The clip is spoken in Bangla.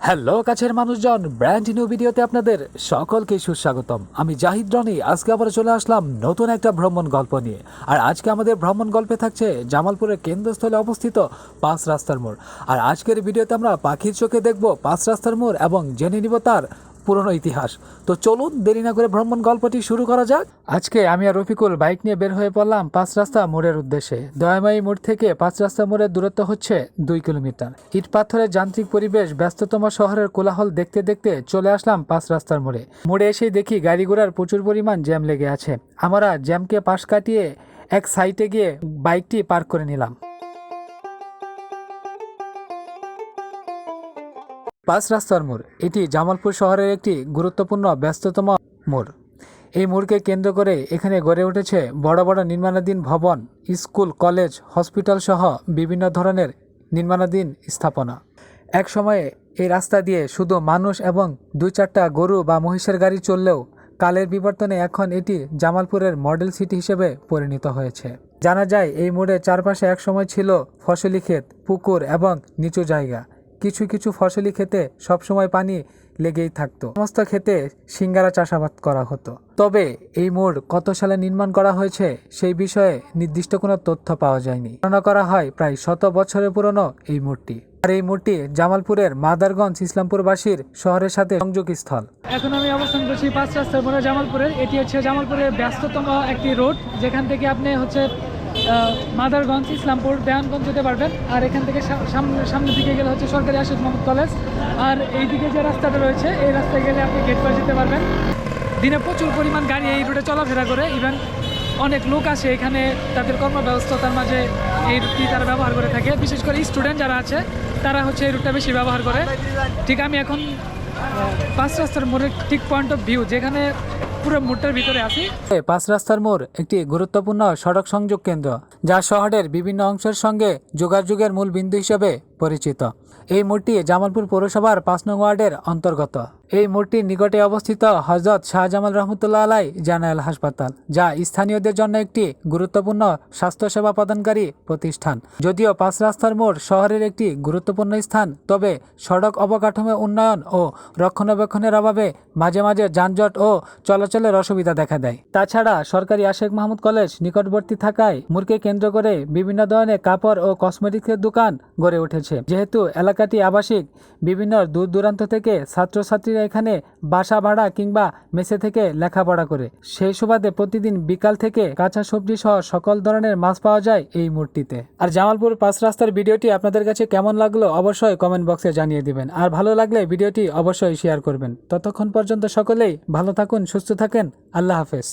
হ্যালো কাছের মানুষজন, ব্র্যান্ড নিউ ভিডিওতে আপনাদের সকলকে সুস্বাগতম। আমি জাহিদ রনি। আজকে আবার চলে আসলাম নতুন একটা ভ্রমণ গল্প নিয়ে। আর আজকে আমাদের ভ্রমণ গল্পে থাকছে জামালপুরের কেন্দ্রস্থলে অবস্থিত পাঁচ রাস্তার মোড়। আর আজকের ভিডিওতে আমরা পাখির চোখে দেখব পাঁচ রাস্তার মোড় এবং জেনে নিব তার পুরনো ইতিহাস। তো চলুন দেরি না করে ভ্রমণ গল্পটি শুরু করা যাক। আজকে আমি আর রফিকুল বাইক নিয়ে বের হয়ে পড়লাম পাঁচ রাস্তা মোড়ের উদ্দেশ্যে। দয়ামাই মোড় থেকে পাঁচ রাস্তা মোড়ের দূরত্ব হচ্ছে 2 কিলোমিটার। ইট পাথরের যান্ত্রিক পরিবেশ, ব্যস্ততম শহরের কোলাহল দেখতে দেখতে চলে আসলাম পাঁচ রাস্তার মোড়ে। মোড়ে এসেই দেখি গাড়ি ঘোড়ার প্রচুর পরিমাণ জ্যাম লেগে আছে। আমরা জ্যামকে পাশ কাটিয়ে এক সাইডে গিয়ে বাইকটি পার্ক করে নিলাম। পাঁচ রাস্তার মোড় এটি জামালপুর শহরের একটি গুরুত্বপূর্ণ ব্যস্ততম মোড়। এই মোড়কে কেন্দ্র করে এখানে গড়ে উঠেছে বড় বড় নির্মাণাধীন ভবন, স্কুল, কলেজ, হসপিটাল সহ বিভিন্ন ধরনের নির্মাণাধীন স্থাপনা। এক সময়ে এই রাস্তা দিয়ে শুধু মানুষ এবং 2-4টা গরু বা মহিষের গাড়ি চললেও কালের বিবর্তনে এখন এটি জামালপুরের মডেল সিটি হিসেবে পরিণত হয়েছে। জানা যায় এই মোড়ের চারপাশে একসময় ছিল ফসলি ক্ষেত, পুকুর এবং নিচু জায়গা। কিছু কিছু ফসলি ক্ষেতে সবসময় পানি লেগেই থাকতো। সমস্ত ক্ষেতে সিঙ্গারা চাষাবাদ করা হতো। তবে এই মোড় কত সালে নির্মাণ করা হয়েছে সেই বিষয়ে নির্দিষ্ট কোনো তথ্য পাওয়া যায়নি। ধারণা করা হয় প্রায় 100 বছরের পুরনো এই মোড়টি। আর এই মোড়টি জামালপুরের মাদারগঞ্জ ইসলামপুরবাসীর শহরের সাথে সংযোগ স্থল। এখন আমি অবস্থান করছি পাঁচ রাস্তার মোড়ে জামালপুরের। এটি হচ্ছে জামালপুরের ব্যস্ততম একটি রোড, যেখান থেকে আপনি হচ্ছে মাদারগঞ্জ, ইসলামপুর, দেওয়ানগঞ্জ যেতে পারবেন। আর এখান থেকে সামনের দিকে গেলে হচ্ছে সরকারি আশিক মোহাম্মদ কলেজ। আর এইদিকে যে রাস্তাটা রয়েছে এই রাস্তায় গেলে আপনি গেট পার যেতে পারবেন। দিনে প্রচুর পরিমাণ গাড়ি এই রুটে চলাফেরা করে। ইভেন অনেক লোক আসে এখানে, তাদের কর্মব্যস্ততার মাঝে এই রুটটি তারা ব্যবহার করে থাকে। বিশেষ করে স্টুডেন্ট যারা আছে তারা হচ্ছে এই রুটটা বেশি ব্যবহার করে। ঠিক আমি এখন পাঁচ রাস্তার মোড়ের ঠিক পয়েন্ট অফ ভিউ, যেখানে পুরো মোড়টার ভিতরে আছি। পাঁচ রাস্তার মোড় একটি গুরুত্বপূর্ণ সড়ক সংযোগ কেন্দ্র, যা শহরের বিভিন্ন অংশের সঙ্গে যোগাযোগের মূল বিন্দু হিসেবে পরিচিত। এই মোড়টি জামালপুর পৌরসভার 5 নং ওয়ার্ডের অন্তর্গত। এই মোড়টির নিকটে অবস্থিত হযরত শাহজামাল রহমতুল্লাহ আলাই জেনারেল হাসপাতাল, যা স্থানীয়দের জন্য একটি গুরুত্বপূর্ণ স্বাস্থ্যসেবা প্রদানকারী প্রতিষ্ঠান। যদিও পাঁচ রাস্তার মোড় শহরের একটি গুরুত্বপূর্ণ স্থান, তবে সড়ক অবকাঠামো উন্নয়ন ও রক্ষণাবেক্ষণের অভাবে মাঝে মাঝে যানজট ও চলাচলের অসুবিধা দেখা দেয়। তাছাড়া সরকারি আশিক মাহমুদ কলেজ নিকটবর্তী থাকায় মোড়কে কেন্দ্র করে বিভিন্ন ধরনের কাপড় ও কসমেটিক্সের দোকান গড়ে উঠেছে। যেহেতু এলাকাটি আবাসিক, বিভিন্ন দূর দূরান্ত থেকে ছাত্রছাত্রীরা এখানে বাসা ভাড়া কিংবা মেসে থেকে লেখাপড়া করে। সেই সুবাদে প্রতিদিন বিকাল থেকে কাঁচা সবজি সহ সকল ধরনের মাছ পাওয়া যায় এই মোড়টিতে। আর জামালপুর পাঁচ রাস্তার ভিডিওটি আপনাদের কাছে কেমন লাগলো অবশ্যই কমেন্ট বক্সে জানিয়ে দিবেন। আর ভালো লাগলে ভিডিওটি অবশ্যই শেয়ার করবেন। ততক্ষণ পর্যন্ত সকলেই ভালো থাকুন, সুস্থ থাকেন। আল্লাহ হাফেজ।